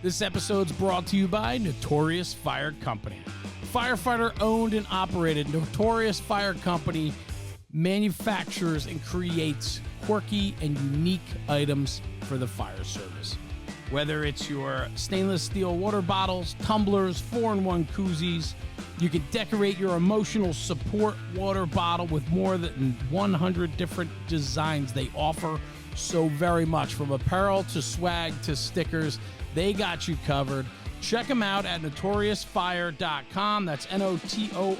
This episode's brought to you by Notorious Fire Company. Firefighter owned and operated, Notorious Fire Company manufactures and creates quirky and unique items for the fire service. Whether it's your stainless steel water bottles, tumblers, 4-in-1 koozies, you can decorate your emotional support water bottle with more than 100 different designs. They offer so very much, from apparel to swag to stickers. They got you covered. Check them out at notoriousfire.com. That's NOTORIOUS,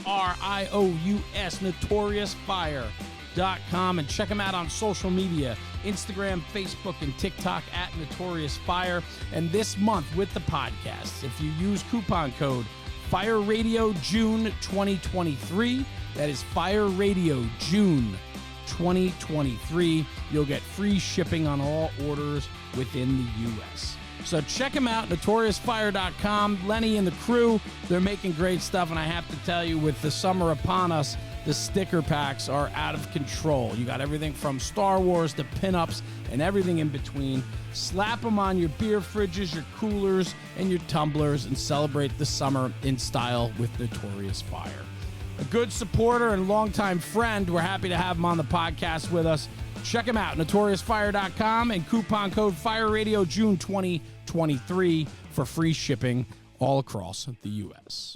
notoriousfire.com. And check them out on social media, Instagram, Facebook, and TikTok at Notorious Fire. And this month with the podcast, if you use coupon code Fire Radio June 2023, that is Fire Radio June 2023, you'll get free shipping on all orders within the U.S. So check them out, notoriousfire.com. Lenny and the crew, they're making great stuff, and I have to tell you, with the summer upon us, the sticker packs are out of control. You got everything from Star Wars to pinups and everything in between. Slap them on your beer fridges, your coolers, and your tumblers, and celebrate the summer in style with Notorious Fire. A good supporter and longtime friend. We're happy to have him on the podcast with us. Check him out, notoriousfire.com, and coupon code FIRERADIO June 2023 for free shipping all across the U.S.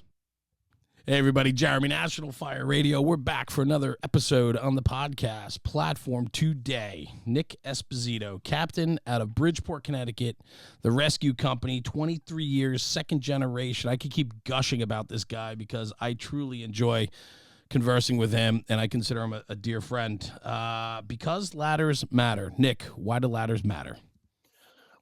Hey, everybody, Jeremy, National Fire Radio. We're back for another episode on the podcast platform today. Nick Esposito, captain out of Bridgeport, Connecticut, the rescue company, 23 years, second generation. I could keep gushing about this guy because I truly enjoy conversing with him, and I consider him a dear friend because ladders matter. Nick, why do ladders matter?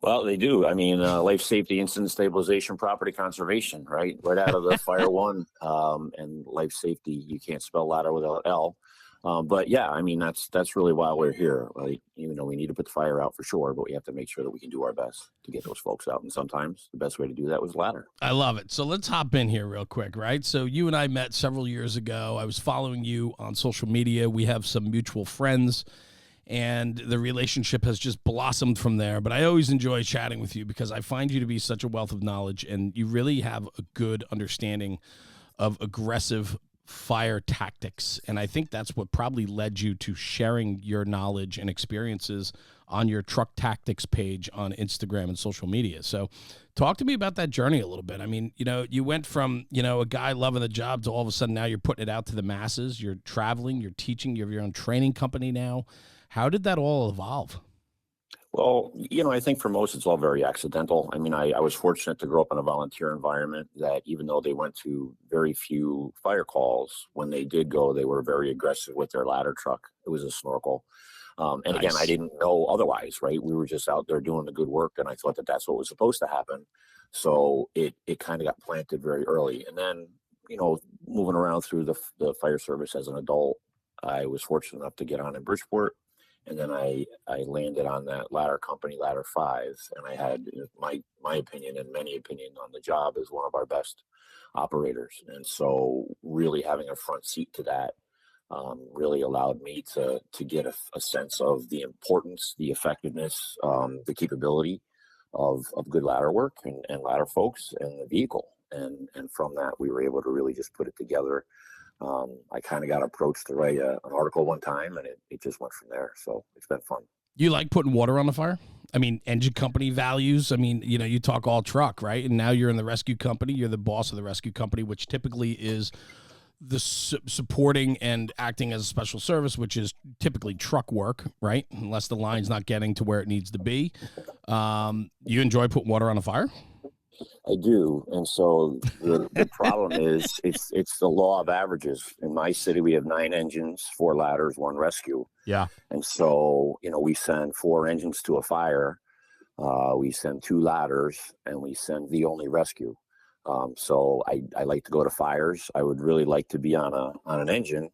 Well, they do. I mean, life safety, incident stabilization, property conservation, right? Right out of the Fire One, and life safety. You can't spell ladder without L. But yeah, I mean, that's really why we're here. Like, even though we need to put the fire out for sure, but we have to make sure that we can do our best to get those folks out. And sometimes the best way to do that was ladder. I love it. So let's hop in here real quick, right? So you and I met several years ago. I was following you on social media. We have some mutual friends, and the relationship has just blossomed from there. But I always enjoy chatting with you because I find you to be such a wealth of knowledge, and you really have a good understanding of aggressive fire tactics. And I think that's what probably led you to sharing your knowledge and experiences on your truck tactics page on Instagram and social media. So talk to me about that journey a little bit. I mean, you went from, a guy loving the job to all of a sudden now you're putting it out to the masses. You're traveling, you're teaching, you have your own training company now. How did that all evolve? Well, I think for most, it's all very accidental. I mean, I was fortunate to grow up in a volunteer environment that even though they went to very few fire calls, when they did go, they were very aggressive with their ladder truck. It was a snorkel. And Nice. Again, I didn't know otherwise, right? We were just out there doing the good work, and I thought that that's what was supposed to happen. So it kind of got planted very early. And then, moving around through the fire service as an adult, I was fortunate enough to get on in Bridgeport. And then I landed on that ladder company, Ladder 5, and I had my opinion and many opinions on the job as one of our best operators. And so really having a front seat to that really allowed me to get a sense of the importance, the effectiveness, the capability of good ladder work and ladder folks and the vehicle. And from that, we were able to really just put it together. I kind of got approached to write an article one time, and it just went from there. So it's been fun. You like putting water on the fire? I mean, engine company values. I mean, you talk all truck, right? And now you're in the rescue company. You're the boss of the rescue company, which typically is the supporting and acting as a special service, which is typically truck work, right? Unless the line's not getting to where it needs to be. You enjoy putting water on the fire? I do. And so the problem is it's the law of averages. In my city, we have 9 engines, 4 ladders, 1 rescue. Yeah. And so, we send 4 engines to a fire. We send 2 ladders, and we send the only rescue. So I like to go to fires. I would really like to be on an engine.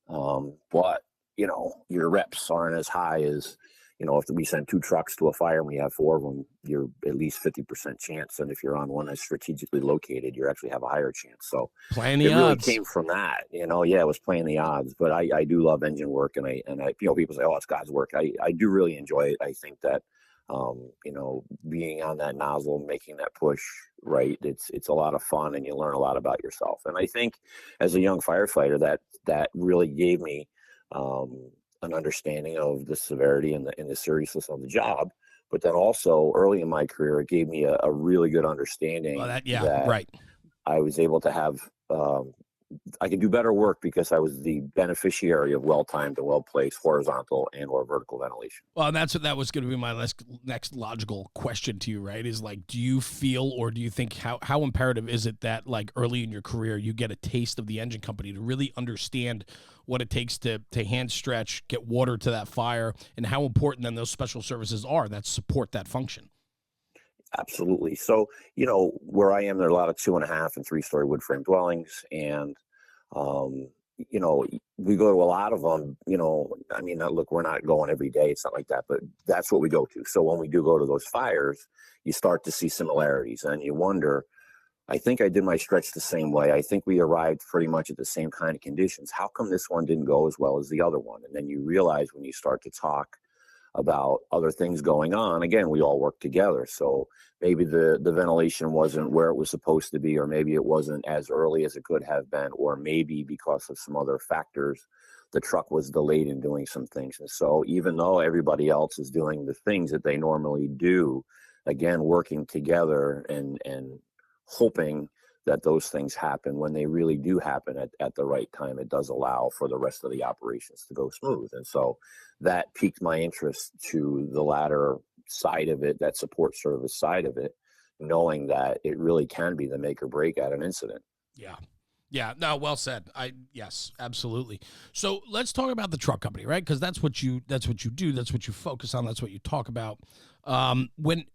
But, your reps aren't as high as, if we send 2 trucks to a fire and we have 4 of them, you're at least 50% chance. And if you're on one that's strategically located, you actually have a higher chance. So playing the it really odds came from that, it was playing the odds, but I do love engine work. And I people say, oh, it's God's work. I do really enjoy it. I think that You know, being on that nozzle, making that push, right? It's a lot of fun, and you learn a lot about yourself. And I think as a young firefighter, that really gave me an understanding of the severity and the seriousness of the job. But then also early in my career, it gave me a really good Well, understanding yeah, that right. I was able to have I could do better work because I was the beneficiary of well-timed and well-placed horizontal and or vertical ventilation. Well, and that was going to be my next logical question to you, right? Is like, do you feel, or do you think, how imperative is it that like early in your career you get a taste of the engine company to really understand what it takes to hand stretch, get water to that fire, and how important then those special services are that support that function? Absolutely. So, you know, where I am, there are a lot of 2.5 and 3-story wood frame dwellings. And, um, you know, we go to a lot of them, you know, I mean, look, we're not going every day. It's not like that, but that's what we go to. So when we do go to those fires, you start to see similarities and you wonder, I think I did my stretch the same way. I think we arrived pretty much at the same kind of conditions. How come this one didn't go as well as the other one? And then you realize when you start to talk about other things going on, again, we all work together. So maybe the ventilation wasn't where it was supposed to be, or maybe it wasn't as early as it could have been, or maybe because of some other factors, the truck was delayed in doing some things. And so even though everybody else is doing the things that they normally do, again, working together and hoping that those things happen when they really do happen at the right time, it does allow for the rest of the operations to go smooth. And so that piqued my interest to the latter side of it, that support service side of it, knowing that it really can be the make or break at an incident. Yeah. Yeah, no, well said. Yes, absolutely. So let's talk about the truck company, right? Because that's what you do, that's what you focus on, that's what you talk about. When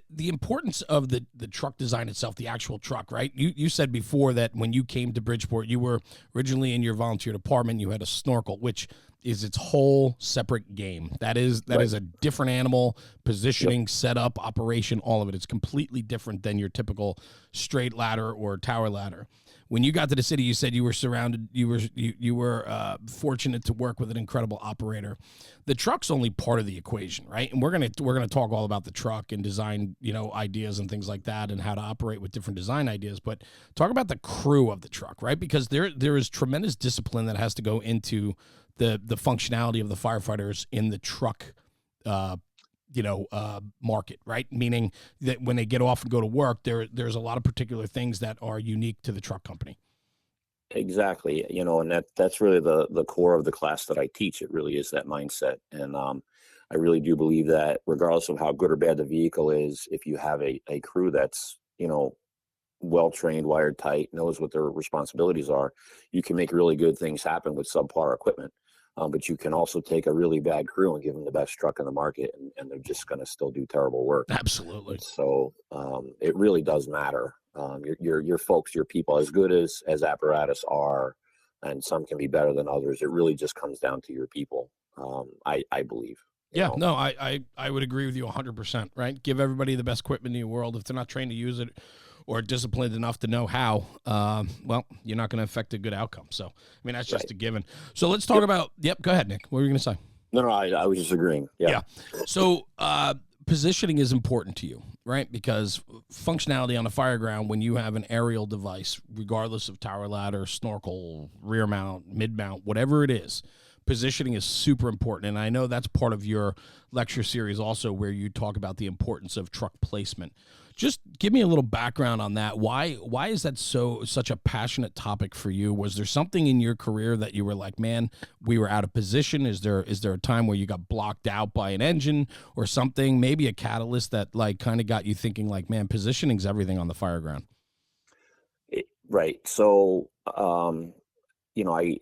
the importance of the truck design itself, the actual truck, right? You said before that when you came to Bridgeport, you were originally in your volunteer department, you had a snorkel, which is its whole separate game. That is Right. a different animal, positioning, Yep. setup, operation, all of it. It's completely different than your typical straight ladder or tower ladder. When you got to the city, you said you were surrounded. You were fortunate to work with an incredible operator. The truck's only part of the equation, right? And we're gonna talk all about the truck and design, ideas and things like that, and how to operate with different design ideas. But talk about the crew of the truck, right? Because there is tremendous discipline that has to go into the functionality of the firefighters in the truck market, right? Meaning that when they get off and go to work, there's a lot of particular things that are unique to the truck company. Exactly. You know, and that's really the core of the class that I teach. It really is that mindset. And I really do believe that regardless of how good or bad the vehicle is, if you have a crew that's, you know, well trained, wired tight, knows what their responsibilities are, you can make really good things happen with subpar equipment. But you can also take a really bad crew and give them the best truck in the market, and they're just going to still do terrible work. And Absolutely. so it really does matter. Your folks, your people, as good as apparatus are, and some can be better than others. It really just comes down to your people. I believe. You Yeah, know, no, I would agree with you 100%, right? Give everybody the best equipment in the world. If they're not trained to use it or disciplined enough to know how, well, you're not going to affect a good outcome. So, I mean, that's just right? a given. So let's talk Yep. about, go ahead, Nick. What were you going to say? No, no, I was just agreeing. Yeah. Yeah. So, positioning is important to you, right? Because functionality on a fire ground, when you have an aerial device, regardless of tower ladder, snorkel, rear mount, mid mount, whatever it is, positioning is super important. And I know that's part of your lecture series also, where you talk about the importance of truck placement. Just give me a little background on that. Why is that such a passionate topic for you? Was there something in your career that you were like, man, we were out of position? Is there a time where you got blocked out by an engine or something? Maybe a catalyst that like kind of got you thinking like, man, positioning's everything on the fire ground. Right. So, you know,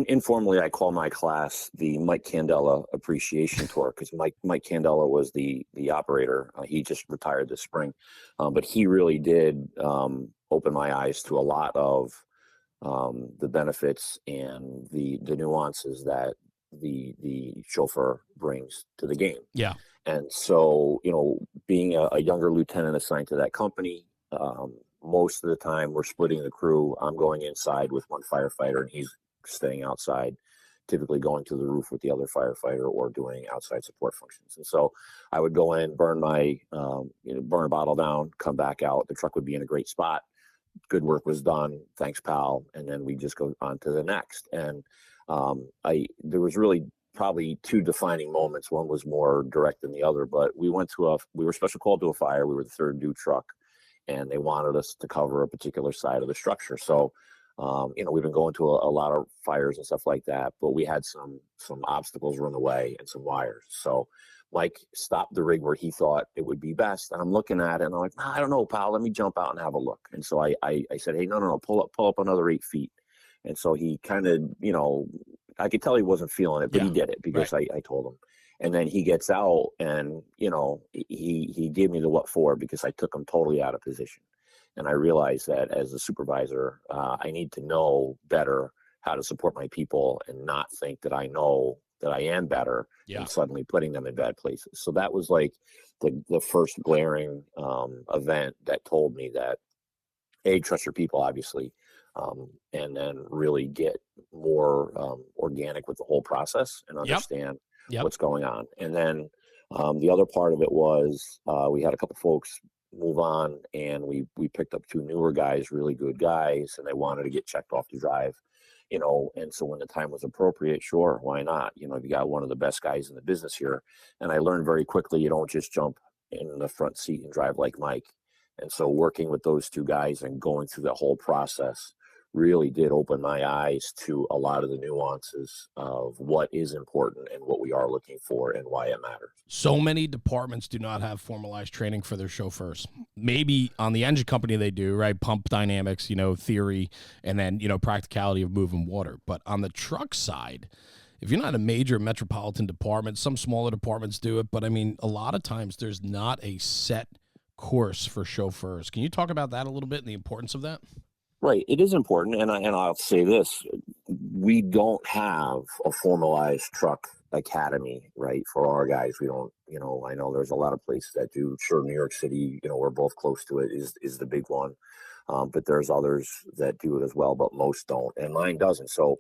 informally I call my class the Mike Candela Appreciation Tour, because Mike Candela was the operator. He just retired this spring, but he really did open my eyes to a lot of the benefits and the nuances that the chauffeur brings to the game. Yeah. And so, you know, being a younger lieutenant assigned to that company, most of the time we're splitting the crew. I'm going inside with one firefighter and he's staying outside. typically going to the roof with the other firefighter or doing outside support functions. And so I would go in, burn burn a bottle down, come back out. The truck would be in a great spot. Good work was done. Thanks, pal. And then we just go on to the next. And there was really probably two defining moments. One was more direct than the other, but we were special called to a fire. We were the third due truck, and they wanted us to cover a particular side of the structure. So, we've been going to a lot of fires and stuff like that, but we had some obstacles were in the way and some wires. So Mike stopped the rig where he thought it would be best. And I'm looking at it and I'm like, I don't know, pal, let me jump out and have a look. And so I said, hey, no, pull up another 8 feet. And so he kind of, I could tell he wasn't feeling it, but he did it because I told him. And then he gets out and, he gave me the what for because I took him totally out of position. And I realized that as a supervisor, I need to know better how to support my people and not think that I know that I am better and suddenly putting them in bad places. So that was like the first glaring event that told me that, A, trust your people, obviously, and then really get more organic with the whole process and understand what's going on. And then the other part of it was we had a couple folks move on, and we picked up 2 newer guys, really good guys, and they wanted to get checked off to drive. And so when the time was appropriate, sure, why not? You got one of the best guys in the business here. And I learned very quickly, you don't just jump in the front seat and drive like Mike. And so working with those 2 guys and going through the whole process really did open my eyes to a lot of the nuances of what is important and what we are looking for and why it matters. So many departments do not have formalized training for their chauffeurs. Maybe on the engine company they do, right? Pump dynamics, theory, and then, practicality of moving water. But on the truck side, if you're not a major metropolitan department, some smaller departments do it. But I mean, a lot of times there's not a set course for chauffeurs. Can you talk about that a little bit and the importance of that? Right. It is important. And I'll say this, we don't have a formalized truck academy, right, for our guys. We don't, I know there's a lot of places that do. Sure, New York City, we're both close to it, is the big one. But there's others that do it as well, but most don't. And mine doesn't. So,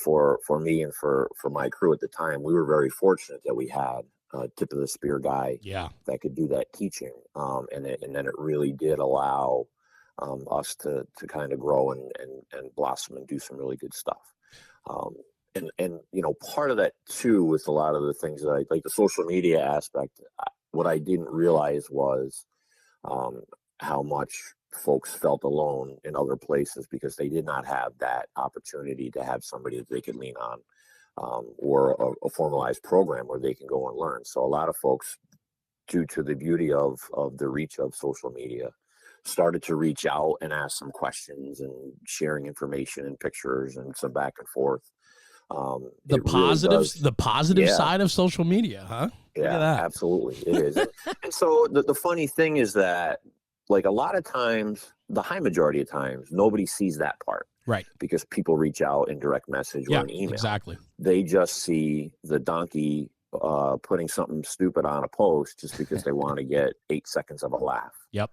for me and for my crew at the time, we were very fortunate that we had a tip of the spear guy that could do that teaching. And then it really did allow us to kind of grow and blossom and do some really good stuff. And part of that too was a lot of the things that I like, the social media aspect. What I didn't realize was how much folks felt alone in other places because they did not have that opportunity to have somebody that they could lean on, or a formalized program where they can go and learn. So a lot of folks, due to the beauty of the reach of social media, started to reach out and ask some questions and sharing information and pictures and some back and forth. The positive side of social media, huh? Yeah, absolutely. It is. And so the funny thing is that, like, a lot of times, the high majority of times, nobody sees that part. Right. Because people reach out in direct message or an email. Exactly. They just see the donkey putting something stupid on a post just because they want to get 8 seconds of a laugh. Yep.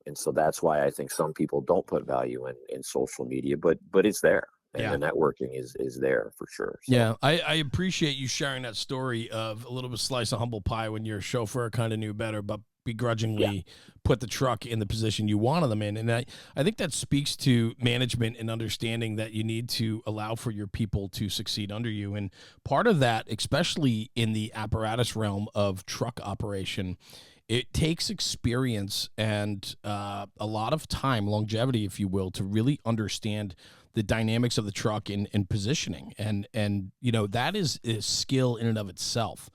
And so that's why I think some people don't put value in social media, but it's there. And the networking is there for sure. So. Yeah, I appreciate you sharing that story of a little bit of slice of humble pie when your chauffeur kind of knew better, but begrudgingly put the truck in the position you wanted them in. And I think that speaks to management and understanding that you need to allow for your people to succeed under you. And part of that, especially in the apparatus realm of truck operation, it takes experience and a lot of time, longevity, if you will, to really understand the dynamics of the truck and positioning. And that is a skill in and of itself.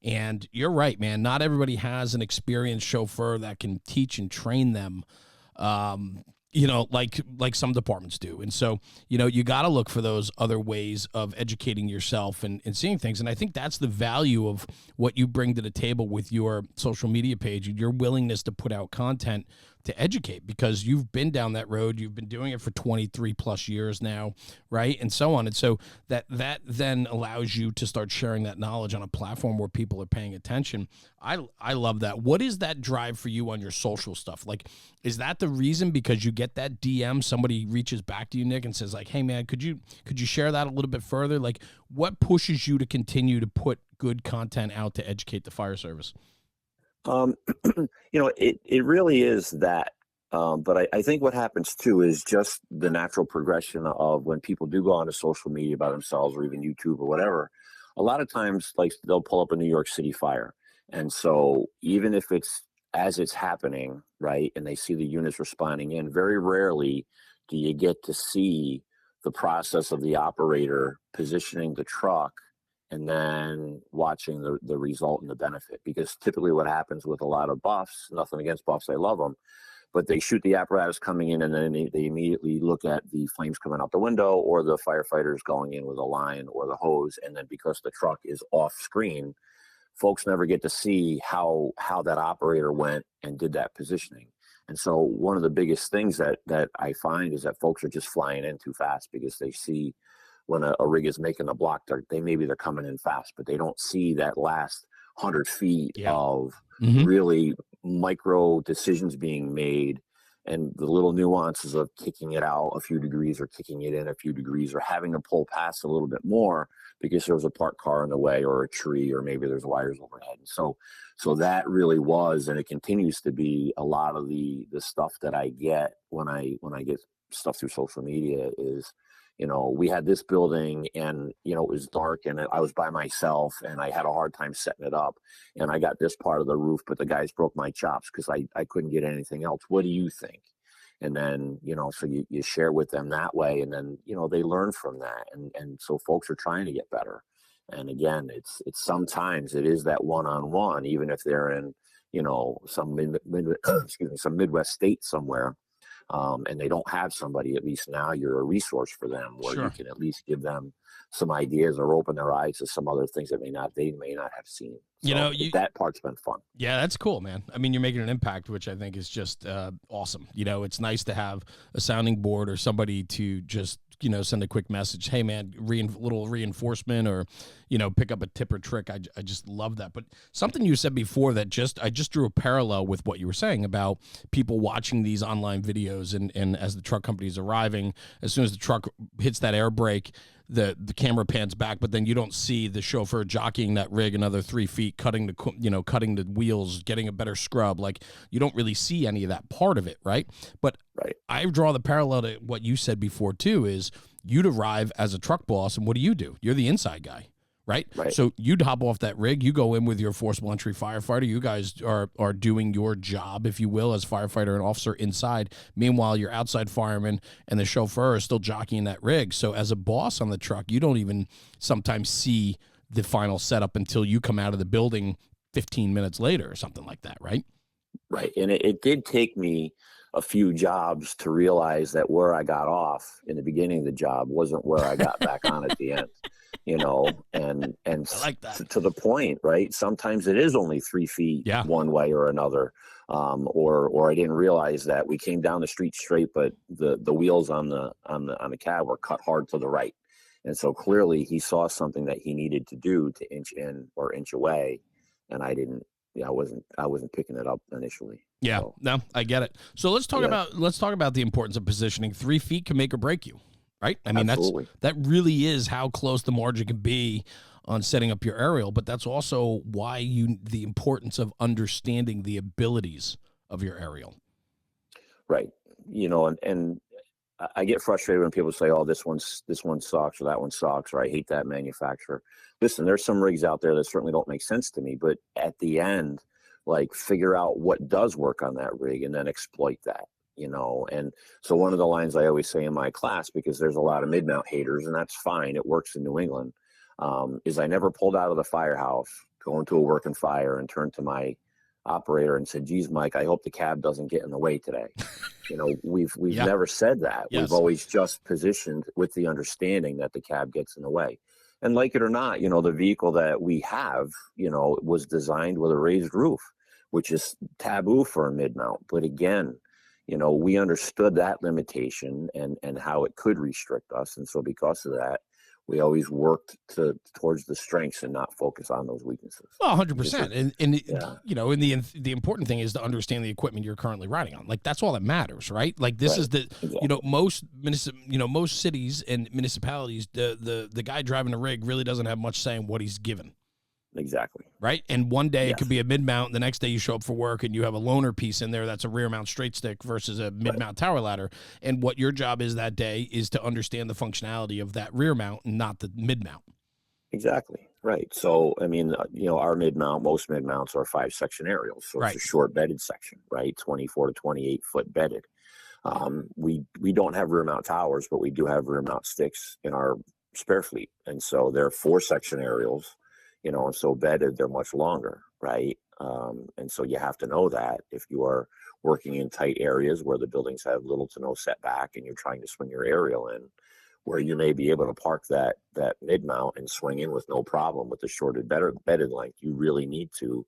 And you're right, man. Not everybody has an experienced chauffeur that can teach and train them, like some departments do. And so, you got to look for those other ways of educating yourself and seeing things. And I think that's the value of what you bring to the table with your social media page and your willingness to put out content to educate, because you've been down that road. You've been doing it for 23 plus years now, right? And so on. And so that then allows you to start sharing that knowledge on a platform where people are paying attention. I love that. What is that drive for you on your social stuff? Like, is that the reason, because you get that DM, somebody reaches back to you, Nick, and says like, hey man, could you share that a little bit further? Like, what pushes you to continue to put good content out to educate the fire service? It really is that. But I think what happens too is just the natural progression of when people do go onto social media by themselves, or even YouTube or whatever. A lot of times, like, they'll pull up a New York City fire. And so even if it's as it's happening, right, and they see the units responding in, very rarely do you get to see the process of the operator positioning the truck and then watching the result and the benefit. Because typically what happens with a lot of buffs, nothing against buffs, I love them, but they shoot the apparatus coming in, and then they immediately look at the flames coming out the window, or the firefighters going in with a line or the hose. And then because the truck is off screen, folks never get to see how that operator went and did that positioning. And so one of the biggest things that I find is that folks are just flying in too fast, because they see when a rig is making a block, they're coming in fast, but they don't see that last 100 feet of really micro decisions being made, and the little nuances of kicking it out a few degrees or kicking it in a few degrees, or having to pull past a little bit more because there was a parked car in the way, or a tree, or maybe there's wires overhead. And so that really was, and it continues to be, a lot of the stuff that I get when I get stuff through social media is, we had this building, and, it was dark, and I was by myself, and I had a hard time setting it up, and I got this part of the roof, but the guys broke my chops because I couldn't get anything else. What do you think? And then, so you share with them that way, and then, they learn from that. And so folks are trying to get better. And again, it's sometimes it is that one-on-one, even if they're in, some some Midwest state somewhere. And they don't have somebody. At least now you're a resource for them, where you can at least give them some ideas, or open their eyes to some other things that they may not have seen. So that part's been fun. Yeah, that's cool, man. I mean, you're making an impact, which I think is just awesome. It's nice to have a sounding board, or somebody to just, send a quick message. Hey man, little reinforcement, or, pick up a tip or trick. I just love that. But something you said before that I just drew a parallel with what you were saying about people watching these online videos, and as the truck company is arriving, as soon as the truck hits that air brake, the camera pans back, but then you don't see the chauffeur jockeying that rig another 3 feet, cutting the wheels, getting a better scrub. Like, you don't really see any of that part of it, right? But I draw the parallel to what you said before too, is you'd arrive as a truck boss, and what do? You're the inside guy. Right? So you'd hop off that rig, you go in with your forcible entry firefighter, you guys are doing your job, if you will, as firefighter and officer inside. Meanwhile, your outside fireman and the chauffeur are still jockeying that rig. So as a boss on the truck, you don't even sometimes see the final setup until you come out of the building 15 minutes later or something like that, right? Right. And it did take me a few jobs to realize that where I got off in the beginning of the job wasn't where I got back on at the end. And I like that. To the point, right? Sometimes it is only 3 feet one way or another. Or I didn't realize that we came down the street straight, but the wheels on the cab were cut hard to the right. And so clearly he saw something that he needed to do to inch in or inch away. And I wasn't picking it up initially. Yeah, so. No, I get it. So let's talk about the importance of positioning. 3 feet can make or break you. Right? I mean, that really is how close the margin can be on setting up your aerial, but that's also why the importance of understanding the abilities of your aerial. Right. And I get frustrated when people say, "Oh, this one sucks," or "That one sucks," or "I hate that manufacturer." Listen, there's some rigs out there that certainly don't make sense to me, but at the end, like, figure out what does work on that rig and then exploit that. And so one of the lines I always say in my class, because there's a lot of mid-mount haters, and that's fine, it works in New England, is I never pulled out of the firehouse, going to a working fire, and turned to my operator and said, "Geez, Mike, I hope the cab doesn't get in the way today." We've never said that. Yes. We've always just positioned with the understanding that the cab gets in the way. And like it or not, the vehicle that we have, was designed with a raised roof, which is taboo for a mid-mount. But again, we understood that limitation and how it could restrict us. And so because of that, we always worked towards the strengths and not focus on those weaknesses. Well, 100%. And Yeah. and the important thing is to understand the equipment you're currently riding on. Like, that's all that matters, right? Like, this Right. is the, Exactly. most cities and municipalities, the guy driving the rig really doesn't have much say in what he's given. Exactly. Right. And one day it Yes. could be a mid mount. The next day you show up for work and you have a loaner piece in there that's a rear mount straight stick versus a mid mount tower ladder. And what your job is that day is to understand the functionality of that rear mount and not the mid mount. Exactly. Right. So, I mean, our most mid mounts are 5-section aerials. So Right. it's a short bedded section, right? 24 to 28 foot bedded. We don't have rear mount towers, but we do have rear mount sticks in our spare fleet. And so they're 4-section aerials, and so bedded, they're much longer, right? And so you have to know that if you are working in tight areas where the buildings have little to no setback and you're trying to swing your aerial in, where you may be able to park that mid mount and swing in with no problem with the shorted bedded length, you really need to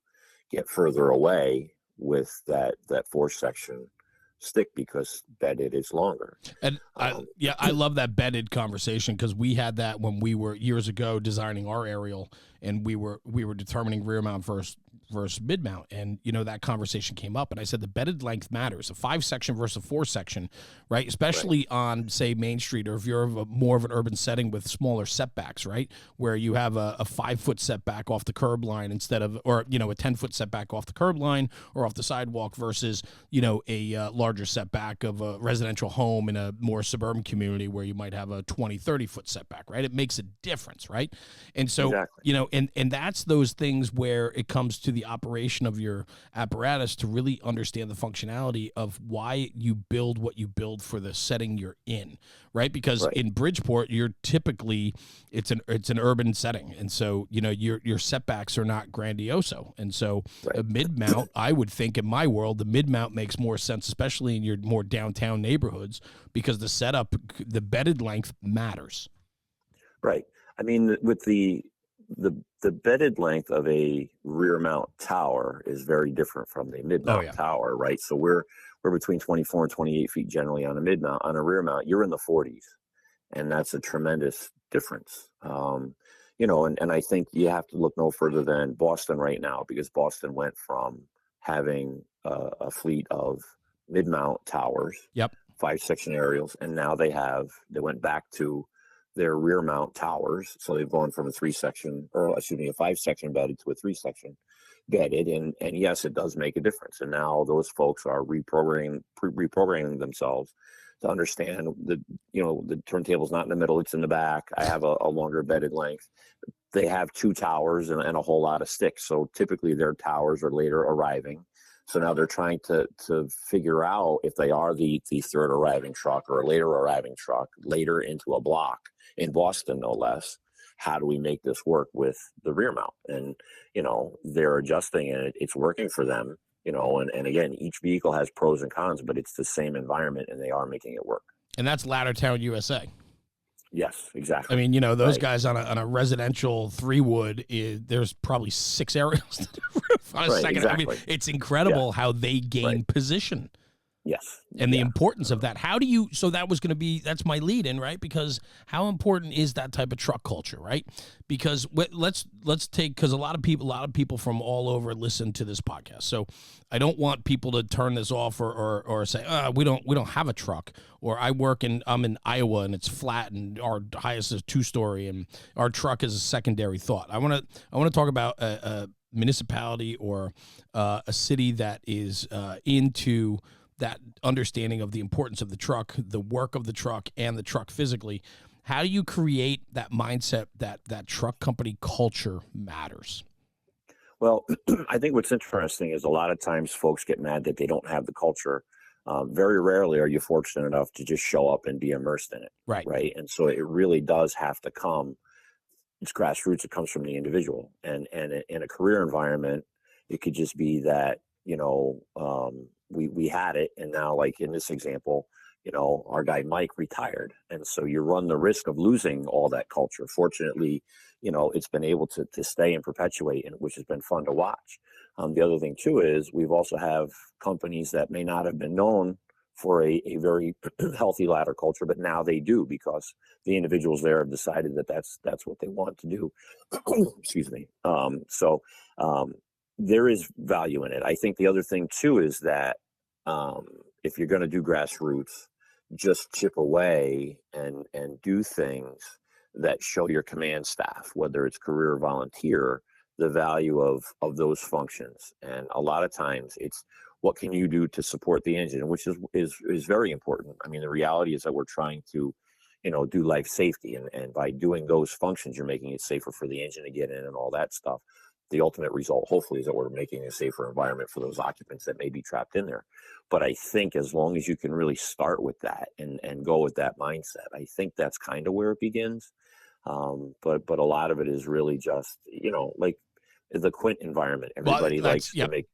get further away with that 4-section stick because bedded is longer. And I love that bedded conversation because we had that when we were years ago designing our aerial and we were determining rear mount versus mid mount, and that conversation came up, and I said the bedded length matters. A 5-section versus a 4-section, right? Especially on, say, Main Street, or if you're more of an urban setting with smaller setbacks, right, where you have a 5-foot setback off the curb line instead of, or a 10-foot setback off the curb line or off the sidewalk versus a larger setback of a residential home in a more suburban community where you might have a 20-30-foot setback, right? It makes a difference, right? And so Exactly. and that's those things where it comes to the operation of your apparatus to really understand the functionality of why you build what you build for the setting you're in, right? Because in Bridgeport, you're typically it's an urban setting, and so your setbacks are not grandioso, and so a mid mount, I would think in my world, the mid mount makes more sense, especially in your more downtown neighborhoods, because the setup, the bedded length matters. Right. I mean, with the bedded length of a rear mount tower is very different from the mid mount tower, right? So we're between 24 and 28 feet generally on a mid mount. On a rear mount, you're in the 40s, and that's a tremendous difference. And I think you have to look no further than Boston right now, because Boston went from having a fleet of mid mount towers, 5-section aerials, and now they went back to their rear mount towers. So they've gone from a 5-section bedded to a 3-section bedded. And yes, it does make a difference. And now those folks are reprogramming themselves to understand the turntable's not in the middle, it's in the back. I have a longer bedded length. They have 2 towers and a whole lot of sticks. So typically their towers are later arriving. So now they're trying to figure out if they are the third arriving truck or a later arriving truck later into a block in Boston, no less. How do we make this work with the rear mount? And, they're adjusting and it's working for them, and again, each vehicle has pros and cons, but it's the same environment and they are making it work. And that's Laddertown, USA. Yes, exactly. I mean, those guys on a residential 3-wood, there's probably 6 aerials on a second. Exactly. I mean, it's incredible how they gain position. Yes. And the importance of that. How do you, so that's my lead in, right? Because how important is that type of truck culture, right? Because let's take, because a lot of people from all over listen to this podcast. So I don't want people to turn this off or say, we don't have a truck, or I'm in Iowa and it's flat and our highest is 2-story and our truck is a secondary thought. I want to talk about a municipality or a city that is into that understanding of the importance of the truck, the work of the truck, and the truck physically. How do you create that mindset that truck company culture matters? Well, I think what's interesting is a lot of times folks get mad that they don't have the culture. Very rarely are you fortunate enough to just show up and be immersed in it. Right. And so it really does have to come. It's grassroots. It comes from the individual. And in a career environment, it could just be that, we had it, and now, like in this example, our guy Mike retired, and so you run the risk of losing all that culture. Fortunately, it's been able to stay and perpetuate, and which has been fun to watch. The other thing too is we've also have companies that may not have been known for a very healthy ladder culture, but now they do because the individuals there have decided that that's what they want to do. Excuse me. There is value in it. I think the other thing too is that if you're going to do grassroots, just chip away and do things that show your command staff, whether it's career or volunteer, the value of those functions. And a lot of times it's what can you do to support the engine, which is very important. I mean, the reality is that we're trying to, do life safety, and by doing those functions, you're making it safer for the engine to get in and all that stuff. The ultimate result, hopefully, is that we're making a safer environment for those occupants that may be trapped in there. But I think as long as you can really start with that and go with that mindset, I think that's kind of where it begins. But a lot of it is really just, like the Quint environment. Everybody likes to make,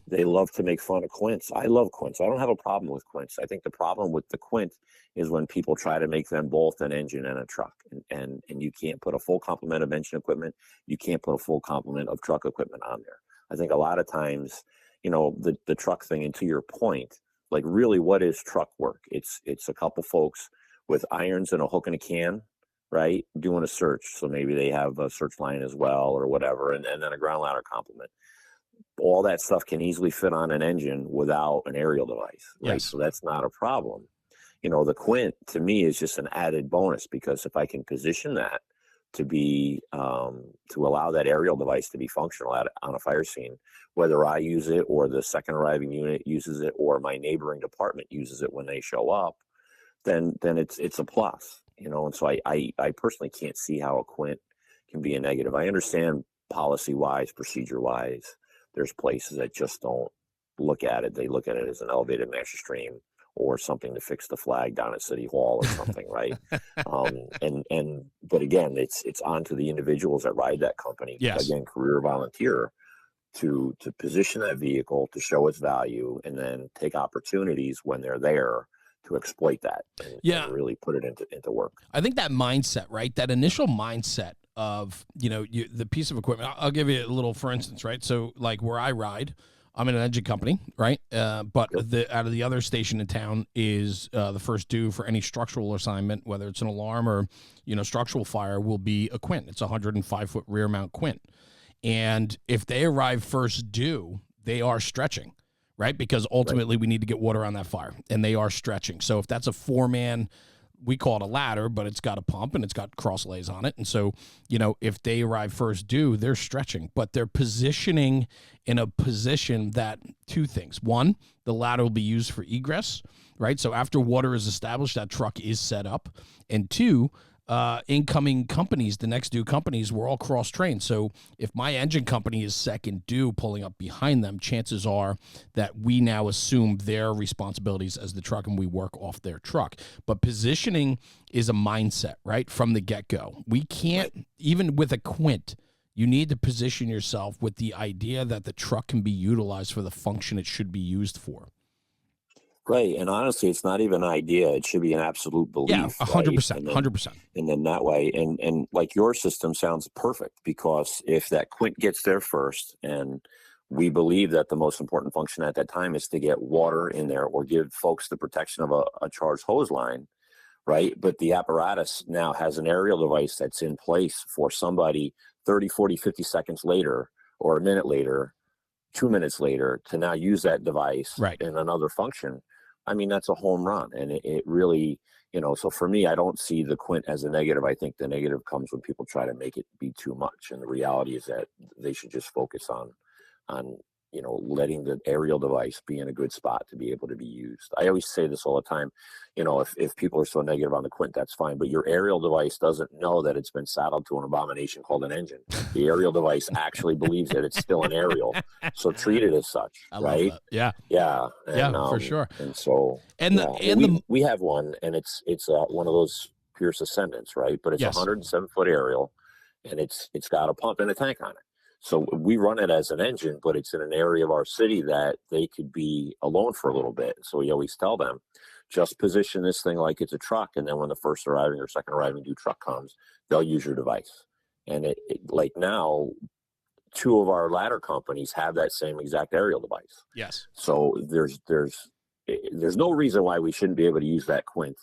they love to make fun of Quints. I love Quints. I don't have a problem with Quints. I think the problem with the Quint is when people try to make them both an engine and a truck, and you can't put a full complement of engine equipment. You can't put a full complement of truck equipment on there. I think a lot of times, the truck thing, and to your point, like really what is truck work? It's a couple folks with irons and a hook and a can, right, doing a search. So maybe they have a search line as well or whatever, and then a ground ladder complement. All that stuff can easily fit on an engine without an aerial device, right? Yes. So that's not a problem. The Quint to me is just an added bonus, because if I can position that to be to allow that aerial device to be functional on a fire scene, whether I use it or the second arriving unit uses it or my neighboring department uses it when they show up, then it's a plus. And so I personally can't see how a Quint can be a negative. I understand policy wise, procedure wise, there's places that just don't look at it. They look at it as an elevated master stream or something to fix the flag down at City Hall or something, right? But again, it's on to the individuals that ride that company. Yes. Again, career volunteer, to position that vehicle to show its value, and then take opportunities when they're there to exploit that and really put it into work. I think that mindset, right? That initial mindset of, the piece of equipment. I'll give you a little, for instance, right? So like where I ride, I'm in an engine out of the other station in town is the first due for any structural assignment, whether it's an alarm or, structural fire, will be a Quint. It's a 105-foot rear mount Quint. And if they arrive first due, they are stretching, right? Because ultimately we need to get water on that fire, and they are stretching. So if that's a 4-man, we call it a ladder, but it's got a pump and it's got cross lays on it. And so, if they arrive first due, they're stretching, but they're positioning in a position that two things. One, the ladder will be used for egress, right? So after water is established, that truck is set up. And two, incoming companies, the next due companies, we're all cross-trained. So if my engine company is second due pulling up behind them, chances are that we now assume their responsibilities as the truck and we work off their truck. But positioning is a mindset, right, from the get-go. We can't, even with a Quint, you need to position yourself with the idea that the truck can be utilized for the function it should be used for. Right. And honestly, it's not even an idea. It should be an absolute belief. Yeah, 100%, 100%. And then that way, and like your system sounds perfect, because if that Quint gets there first, and we believe that the most important function at that time is to get water in there or give folks the protection of a charged hose line, right? But the apparatus now has an aerial device that's in place for somebody 30, 40, 50 seconds later, or a minute later, 2 minutes later, to now use that device in another function. I mean, that's a home run. And it really, so for me, I don't see the Quint as a negative. I think the negative comes when people try to make it be too much. And the reality is that they should just focus on letting the aerial device be in a good spot to be able to be used. I always say this all the time, if people are so negative on the Quint, that's fine. But your aerial device doesn't know that it's been saddled to an abomination called an engine. The aerial device actually believes that it's still an aerial. So treat it as such, right? Yeah. Yeah. And, for sure. And so, we have one, and it's one of those Pierce Ascendants, right? But it's a 107-foot aerial, and it's got a pump and a tank on it. So we run it as an engine, but it's in an area of our city that they could be alone for a little bit. So we always tell them, just position this thing like it's a truck. And then when the first arriving or second arriving due truck comes, they'll use your device. And it like now, 2 of our ladder companies have that same exact aerial device. Yes. So there's there's no reason why we shouldn't be able to use that quint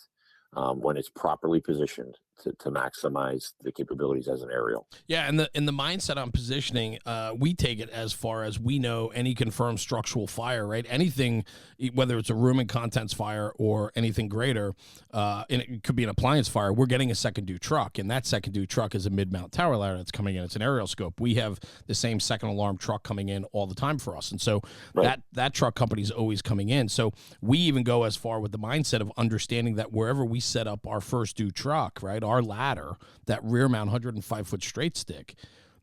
when it's properly positioned to maximize the capabilities as an aerial. Yeah, and the mindset on positioning, we take it as far as we know any confirmed structural fire, right? Anything, whether it's a room and contents fire or anything greater, and it could be an appliance fire, we're getting a second due truck, and that second due truck is a mid-mount tower ladder that's coming in. It's an aerial scope. We have the same second alarm truck coming in all the time for us, and so that truck company is always coming in. So we even go as far with the mindset of understanding that wherever we set up our first due truck, right, our ladder, that rear mount 105-foot straight stick,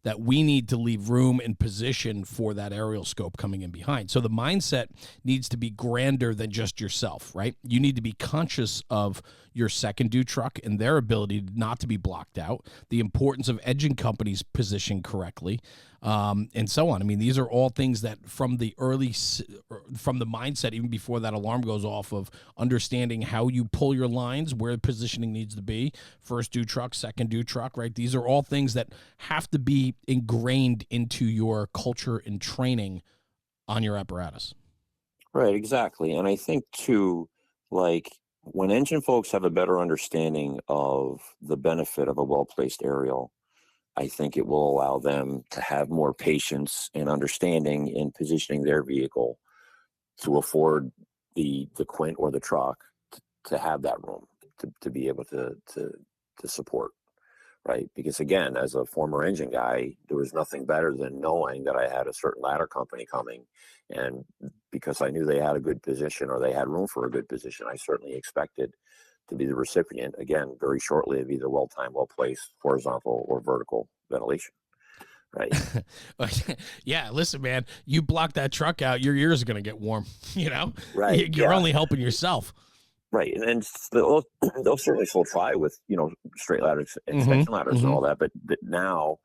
that we need to leave room and position for that aerial scope coming in behind. So the mindset needs to be grander than just yourself, right? You need to be conscious of your second due truck and their ability not to be blocked out, the importance of engine companies position correctly, and so on. I mean, these are all things that from the mindset, even before that alarm goes off, of understanding how you pull your lines, where positioning needs to be, first due truck, second due truck, right? These are all things that have to be ingrained into your culture and training on your apparatus. Right, exactly. And I think too, like, when engine folks have a better understanding of the benefit of a well-placed aerial, I think it will allow them to have more patience and understanding in positioning their vehicle to afford the quint or the truck to have that room to be able to support, right? Because again, as a former engine guy, there was nothing better than knowing that I had a certain ladder company coming, and because I knew they had a good position or they had room for a good position, I certainly expected to be the recipient, again, very shortly, of either well-timed, well-placed, horizontal or vertical ventilation, right? Yeah, listen, man, you block that truck out, your ears are going to get warm, you know? Right. You're only helping yourself. Right. And they'll certainly still try with, straight ladders, extension ladders and all that, but now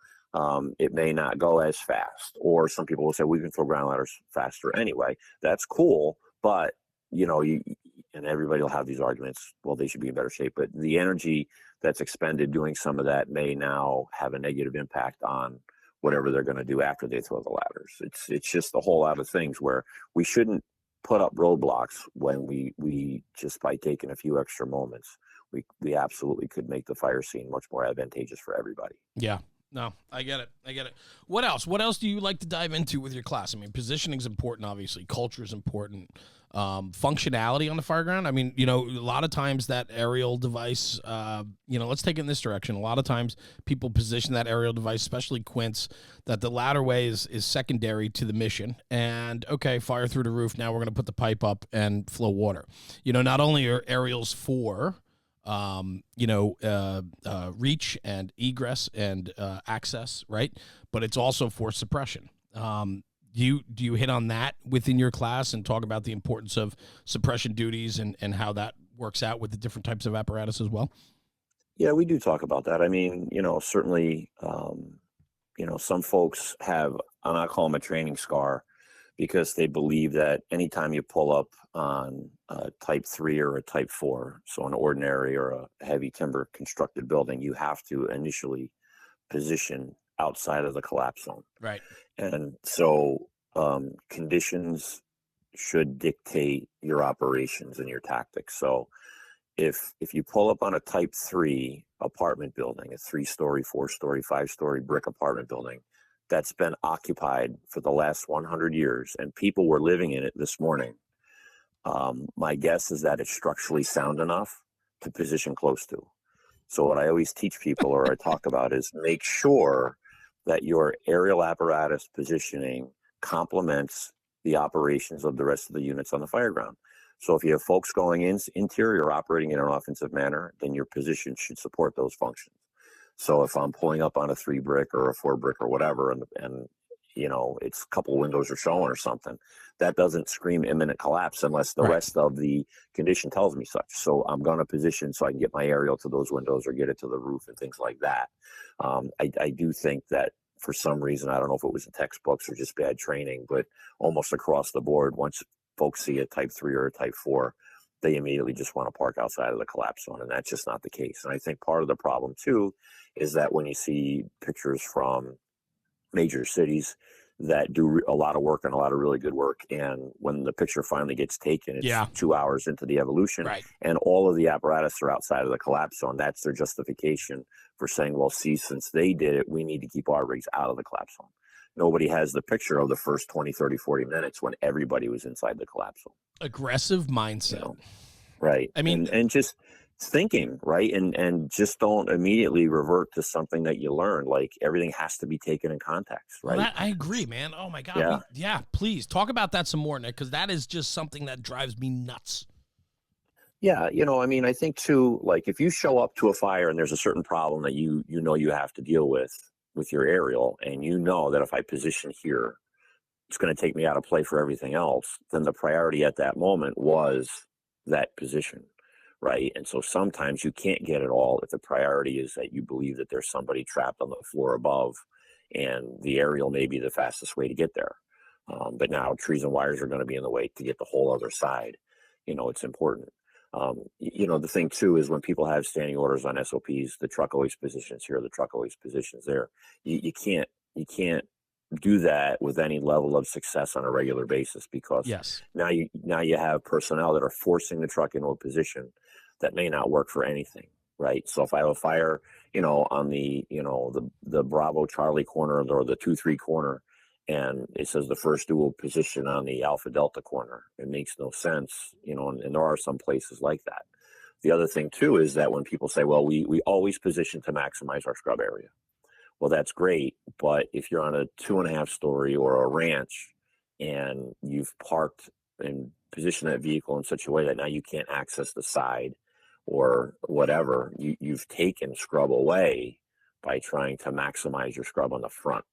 it may not go as fast. Or some people will say, we can throw ground ladders faster anyway. That's cool, but, and everybody will have these arguments, well, they should be in better shape, but the energy that's expended doing some of that may now have a negative impact on whatever they're going to do after they throw the ladders. It's just a whole lot of things where we shouldn't put up roadblocks when we just, by taking a few extra moments, we absolutely could make the fire scene much more advantageous for everybody. Yeah. No, I get it. What else do you like to dive into with your class? I mean, positioning is important, obviously. Culture is important. Functionality on the fireground. I mean, a lot of times that aerial device, let's take it in this direction. A lot of times people position that aerial device, especially quints, that the ladderway is secondary to the mission. And okay, fire through the roof. Now we're going to put the pipe up and flow water. Not only are aerials for reach and egress and access, right? But it's also for suppression. Do you hit on that within your class and talk about the importance of suppression duties and how that works out with the different types of apparatus as well? Yeah, we do talk about that. I mean, certainly, some folks have, and I call them a training scar, because they believe that anytime you pull up on a type 3 or a type 4, so an ordinary or a heavy timber constructed building, you have to initially position outside of the collapse zone. Right. And so conditions should dictate your operations and your tactics. So if you pull up on a type 3 apartment building, a 3-story, 4-story, 5-story brick apartment building, that's been occupied for the last 100 years, and people were living in it this morning, my guess is that it's structurally sound enough to position close to. So what I always teach people, or I talk about, is make sure that your aerial apparatus positioning complements the operations of the rest of the units on the fireground. So if you have folks going in interior operating in an offensive manner, then your position should support those functions. So if I'm pulling up on a 3 brick or a 4 brick or whatever, and it's a couple windows are showing or something, that doesn't scream imminent collapse unless the rest of the condition tells me such. So I'm going to position so I can get my aerial to those windows or get it to the roof and things like that. I do think that for some reason, I don't know if it was in textbooks or just bad training, but almost across the board, once folks see a type 3 or a type 4, they immediately just want to park outside of the collapse zone, and that's just not the case. And I think part of the problem too is that when you see pictures from major cities, that do a lot of work and a lot of really good work. And when the picture finally gets taken, it's 2 hours into the evolution, Right. and all of the apparatus are outside of the collapse zone. That's their justification for saying, well, see, since they did it, we need to keep our rigs out of the collapse zone. Nobody has the picture of the first 20, 30, 40 minutes when everybody was inside the collapse zone. Aggressive mindset. You know? Right. I mean, and just thinking, right? And just don't immediately revert to something that you learned. Like, everything has to be taken in context, right? well, I agree, man. Oh my God. Yeah. Yeah. Please talk about that some more, Nick, because that is just something that drives me nuts. Yeah, I mean, I think too, like, if you show up to a fire and there's a certain problem that you have to deal with your aerial, and you know that if I position here, it's going to take me out of play for everything else, then the priority at that moment was that position, right? And so sometimes you can't get it all if the priority is that you believe that there's somebody trapped on the floor above, and the aerial may be the fastest way to get there. But now trees and wires are going to be in the way to get the whole other side. It's important. The thing too is when people have standing orders on SOPs, the truck always positions here, the truck always positions there. You can't do that with any level of success on a regular basis, because Yes. now you have personnel that are forcing the truck into a position that may not work for anything, right? So if I have a fire, on the the Bravo Charlie corner or the 2-3 corner, and it says the first dual position on the Alpha Delta corner, it makes no sense, and there are some places like that. The other thing too is that when people say, well, we always position to maximize our scrub area. Well, that's great, but if you're on a 2.5 story or a ranch and you've parked and positioned that vehicle in such a way that now you can't access the side or whatever, you've taken scrub away by trying to maximize your scrub on the front,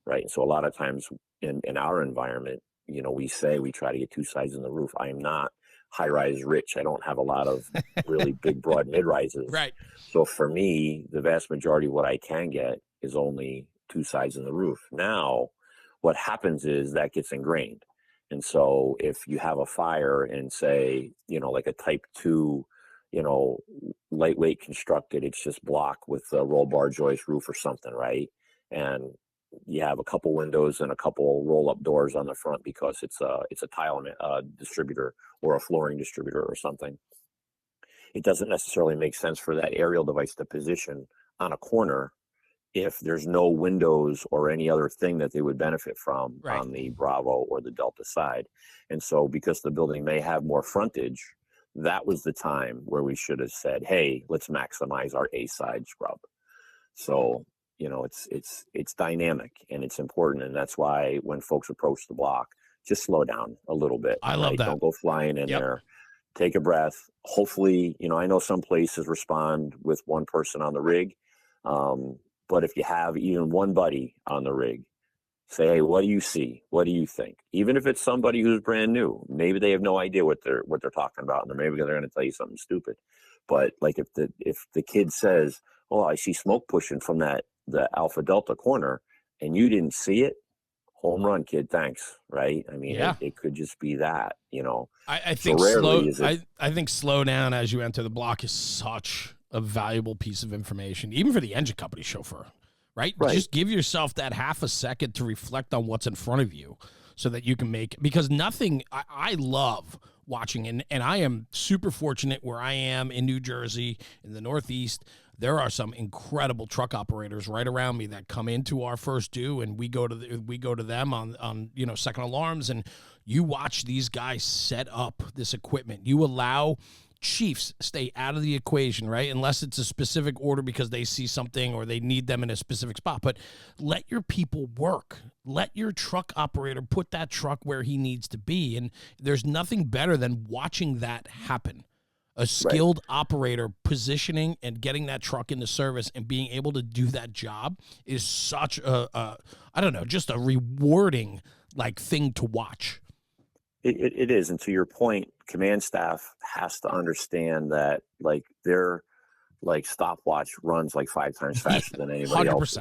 right? And so a lot of times in our environment, we say we try to get 2 sides in the roof. I am not high-rise rich. I don't have a lot of really big, broad mid-rises. Right. So for me, the vast majority of what I can get is only 2 sides in the roof. Now, what happens is that gets ingrained. And so if you have a fire and say, like a type 2, lightweight constructed, it's just block with a roll bar joist roof or something, right? And you have a couple windows and a couple roll-up doors on the front because it's a tile distributor or a flooring distributor or something. It doesn't necessarily make sense for that aerial device to position on a corner if there's no windows or any other thing that they would benefit from Right. on the Bravo or the Delta side. And so because the building may have more frontage, that was the time where we should have said, hey, let's maximize our A side scrub. So, it's dynamic and it's important. And that's why when folks approach the block, just slow down a little bit. I love that. Don't go flying in Yep. there. Take a breath. Hopefully, I know some places respond with one person on the rig. But if you have even one buddy on the rig, say, hey, what do you see? What do you think? Even if it's somebody who's brand new, maybe they have no idea what they're talking about, and maybe they're going to tell you something stupid. But like if the kid says, oh, I see smoke pushing from the Alpha Delta corner, and you didn't see it, home run, kid. Thanks. Right? I mean, Yeah. it could just be that. I think I think slow down as you enter the block is such a valuable piece of information, even for the engine company chauffeur, right? Just give yourself that half a second to reflect on what's in front of you so that you can because I love watching, and I am super fortunate where I am in New Jersey, in the Northeast. There are some incredible truck operators right around me that come into our first due, and we go to them on second alarms, and you watch these guys set up this equipment. You allow chiefs stay out of the equation, right? Unless it's a specific order because they see something or they need them in a specific spot. But let your people work. Let your truck operator put that truck where he needs to be. And there's nothing better than watching that happen. A skilled operator positioning and getting that truck into service and being able to do that job is such just a rewarding thing to watch. It is. And to your point, command staff has to understand that their stopwatch runs 5 times faster than anybody 100%. else.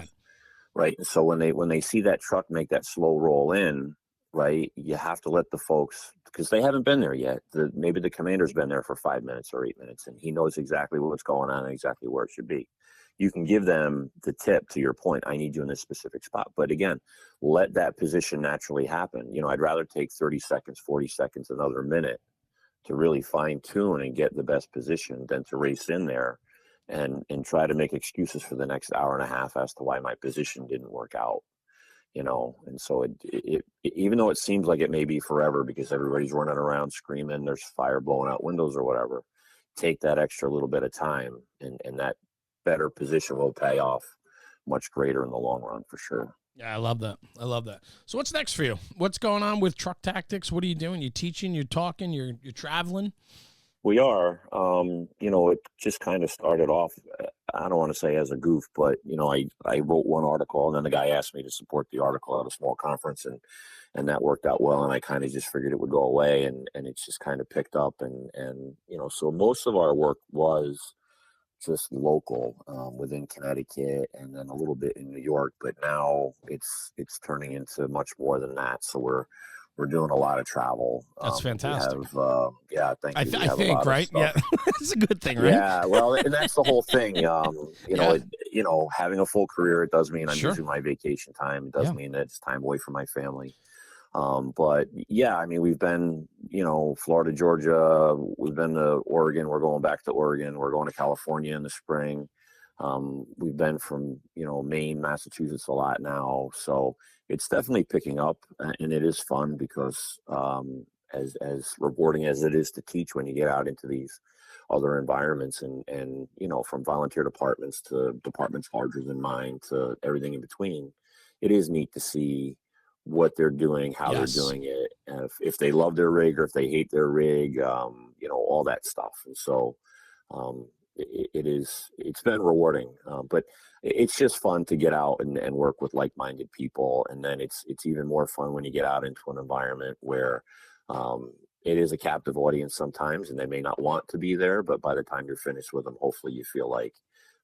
Right. And so when they see that truck make that slow roll in, right? You have to let the folks, because they haven't been there yet. Maybe the commander's been there for 5 minutes or 8 minutes, and he knows exactly what's going on and exactly where it should be. You can give them the tip, to your point, I need you in this specific spot. But again, let that position naturally happen. I'd rather take 30 seconds, 40 seconds, another minute to really fine tune and get the best position than to race in there and try to make excuses for the next hour and a half as to why my position didn't work out. And so it even though it seems like it may be forever because everybody's running around screaming, there's fire blowing out windows or whatever, take that extra little bit of time, and that better position will pay off much greater in the long run, for sure. Yeah, I love that. So what's next for you? What's going on with truck tactics? What are you doing? You teaching, you're talking, you're traveling? We are. It just kind of started off, I don't want to say as a goof, but, I wrote one article, and then the guy asked me to support the article at a small conference, and that worked out well. And I kind of just figured it would go away, and it's just kind of picked up. And so most of our work was just local, within Connecticut, and then a little bit in New York, but now it's turning into much more than that. So we're doing a lot of travel. That's fantastic. Yeah, thank you. I think, right? Yeah, it's a good thing, right? Yeah, well, and that's the whole thing. Having a full career, it does mean I'm Sure. using my vacation time. It does Yeah. mean that it's time away from my family. But yeah, I mean, we've been, Florida, Georgia, we've been to Oregon. We're going back to Oregon. We're going to California in the spring. We've been from, Maine, Massachusetts a lot now. So it's definitely picking up, and it is fun because, as rewarding as it is to teach when you get out into these other environments and, from volunteer departments to departments larger than mine to everything in between, it is neat to see what they're doing, how Yes. they're doing it, and if they love their rig or if they hate their rig, all that stuff. And so, it's been rewarding, but it's just fun to get out and work with like-minded people. And then it's even more fun when you get out into an environment where, it is a captive audience sometimes, and they may not want to be there, but by the time you're finished with them, hopefully you feel like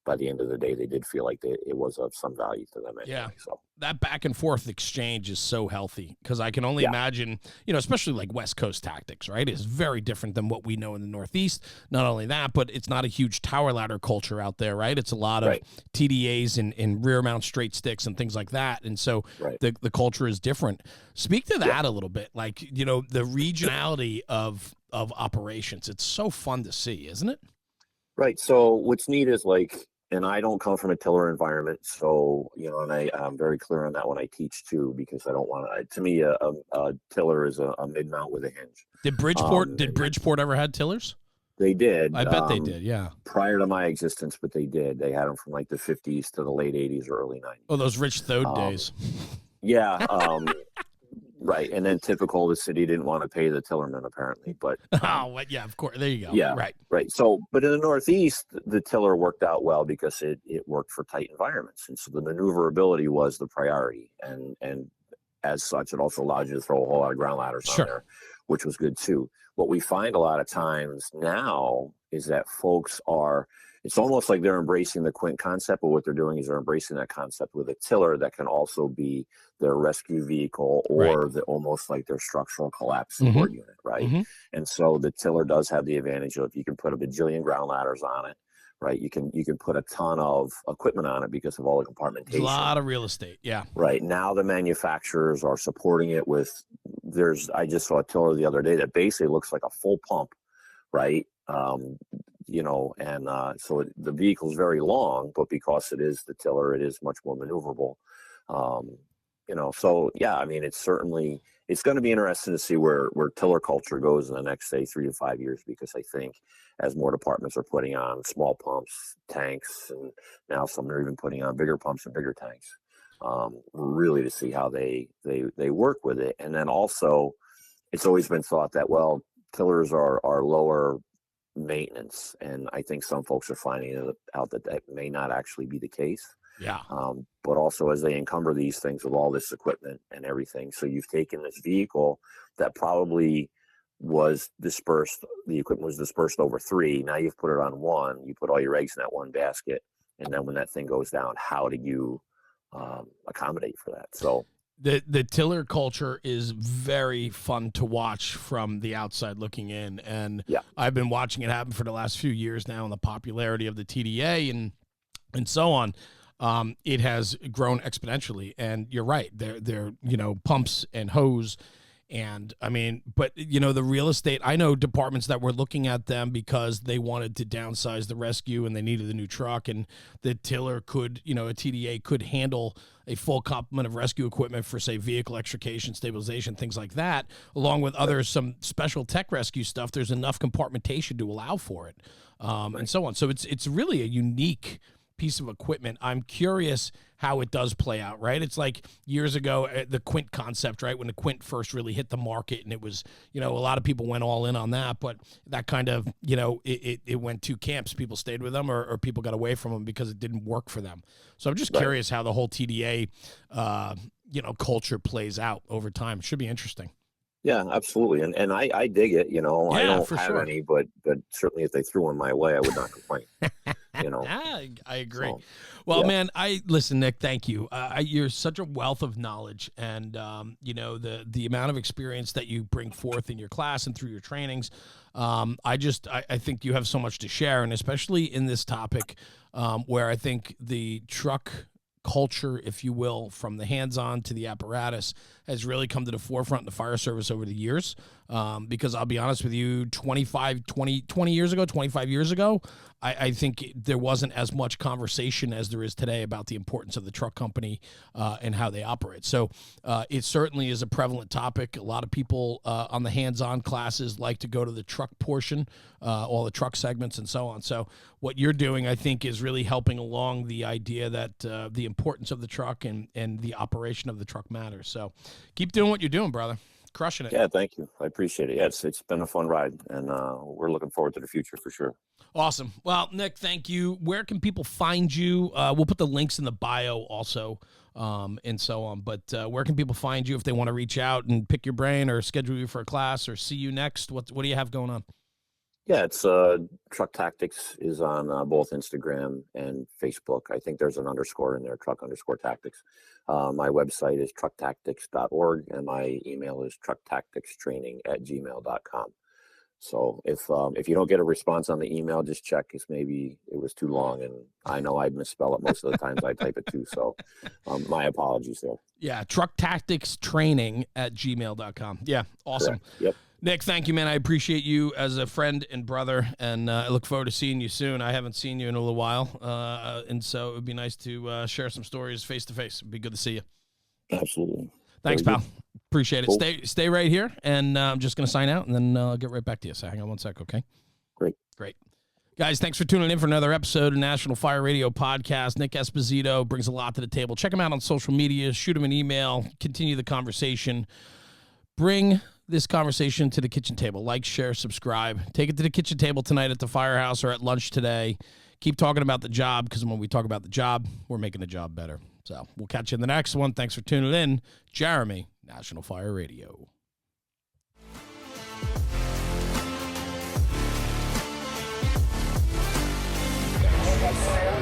by the end of the day, they did feel like it was of some value to them anyway. Yeah. So That back and forth exchange is so healthy, because I can only imagine, especially like West Coast tactics, right? It's very different than what we know in the Northeast. Not only that, but it's not a huge tower ladder culture out there, right? It's a lot of TDAs and rear mount straight sticks and things like that. And so the culture is different. Speak to that a little bit, like, the regionality of operations. It's so fun to see, isn't it? Right. So what's neat is and I don't come from a tiller environment, so and I'm very clear on that when I teach too, because I don't want to. To me, a tiller is a mid mount with a hinge. Did Bridgeport ever had tillers? They did. I bet they did. Yeah. Prior to my existence, but they did. They had them from the 50s to the late 80s or early 90s. Oh, those Rich Thode days. Yeah. Right. And then typical, the city didn't want to pay the tillerman, apparently. But yeah, of course. There you go. Yeah. Right. So, but in the Northeast, the tiller worked out well because it worked for tight environments. And so the maneuverability was the priority. And as such, it also allowed you to throw a whole lot of ground ladders on there, which was good too. What we find a lot of times now is that folks it's almost like they're embracing the Quint concept, but what they're doing is they're embracing that concept with a tiller that can also be their rescue vehicle or almost like their structural collapse support unit, right? Mm-hmm. And so the tiller does have the advantage of you can put a bajillion ground ladders on it, right? You can put a ton of equipment on it because of all the compartmentation. A lot of real estate, yeah. Right. Now the manufacturers are supporting it with, I just saw a tiller the other day that basically looks like a full pump, right? So the vehicle is very long, but because it is the tiller, it is much more maneuverable. So yeah, I mean, it's going to be interesting to see where tiller culture goes in the next, say, 3 to 5 years, because I think as more departments are putting on small pumps, tanks, and now some are even putting on bigger pumps and bigger tanks, really to see how they work with it. And then also, it's always been thought that, well, tillers are lower maintenance, and I think some folks are finding out that may not actually be the case. Yeah. But also, as they encumber these things with all this equipment and everything, so you've taken this vehicle that probably was dispersed, the equipment was dispersed over 3, now you've put it on 1, you put all your eggs in that one basket, and then when that thing goes down, how do you accommodate for that? So The tiller culture is very fun to watch from the outside looking in, and Yeah. I've been watching it happen for the last few years now, and the popularity of the TDA and so on. It has grown exponentially, and you're right. They're pumps and hose. And I mean, but the real estate, I know departments that were looking at them because they wanted to downsize the rescue and they needed a new truck, and the tiller could, a TDA could handle a full complement of rescue equipment for, say, vehicle extrication, stabilization, things like that, along with some special tech rescue stuff. There's enough compartmentation to allow for it, and so on. So it's really a unique piece of equipment. I'm curious how it does play out, right? It's like years ago, the Quint concept, right? When the Quint first really hit the market, and it was, a lot of people went all in on that, but that kind of, it went two camps. People stayed with them or people got away from them because it didn't work for them. So I'm just curious how the whole TDA, culture plays out over time. It should be interesting. Yeah, absolutely. And I dig it, I don't have any, but certainly if they threw one my way, I would not complain. I agree. So, well, man, listen, Nick, thank you. You're such a wealth of knowledge, and the amount of experience that you bring forth in your class and through your trainings. I think you have so much to share, and especially in this topic, where I think the truck culture, if you will, from the hands-on to the apparatus, has really come to the forefront in the fire service over the years. Because I'll be honest with you, 25 years ago, 25 years ago, I think there wasn't as much conversation as there is today about the importance of the truck company and how they operate. So it certainly is a prevalent topic. A lot of people on the hands-on classes like to go to the truck portion, all the truck segments and so on. So what you're doing, I think, is really helping along the idea that the importance of the truck and the operation of the truck matters. So keep doing what you're doing, brother. Crushing it. Yeah, thank you. I appreciate it. Yeah, it's been a fun ride, and we're looking forward to the future for sure. Awesome. Well, Nick, thank you. Where can people find you? We'll put the links in the bio also, and so on. But where can people find you if they want to reach out and pick your brain or schedule you for a class or see you next? What do you have going on? Yeah, it's Truck Tactics is on both Instagram and Facebook. I think there's an underscore in there, truck_tactics. My website is trucktactics.org, and my email is trucktacticstraining@gmail.com. So if you don't get a response on the email, just check, because maybe it was too long, and I know I misspell it most of the times I type it too. So my apologies there. Yeah, trucktacticstraining@gmail.com. Yeah, awesome. Correct. Yep. Nick, thank you, man. I appreciate you as a friend and brother, and I look forward to seeing you soon. I haven't seen you in a little while, and so it would be nice to share some stories face-to-face. It'd be good to see you. Absolutely. Thanks, Very pal. good. Appreciate it. Cool. Stay right here, and I'm just going to sign out, and then I'll get right back to you. So hang on one sec, okay? Great. Guys, thanks for tuning in for another episode of National Fire Radio Podcast. Nick Esposito brings a lot to the table. Check him out on social media. Shoot him an email. Continue the conversation. Bring this conversation to the kitchen table. Like, share, subscribe. Take it to the kitchen table tonight at the firehouse or at lunch today. Keep talking about the job, because when we talk about the job, we're making the job better. So we'll catch you in the next one. Thanks for tuning in. Jeremy, National Fire Radio. Fire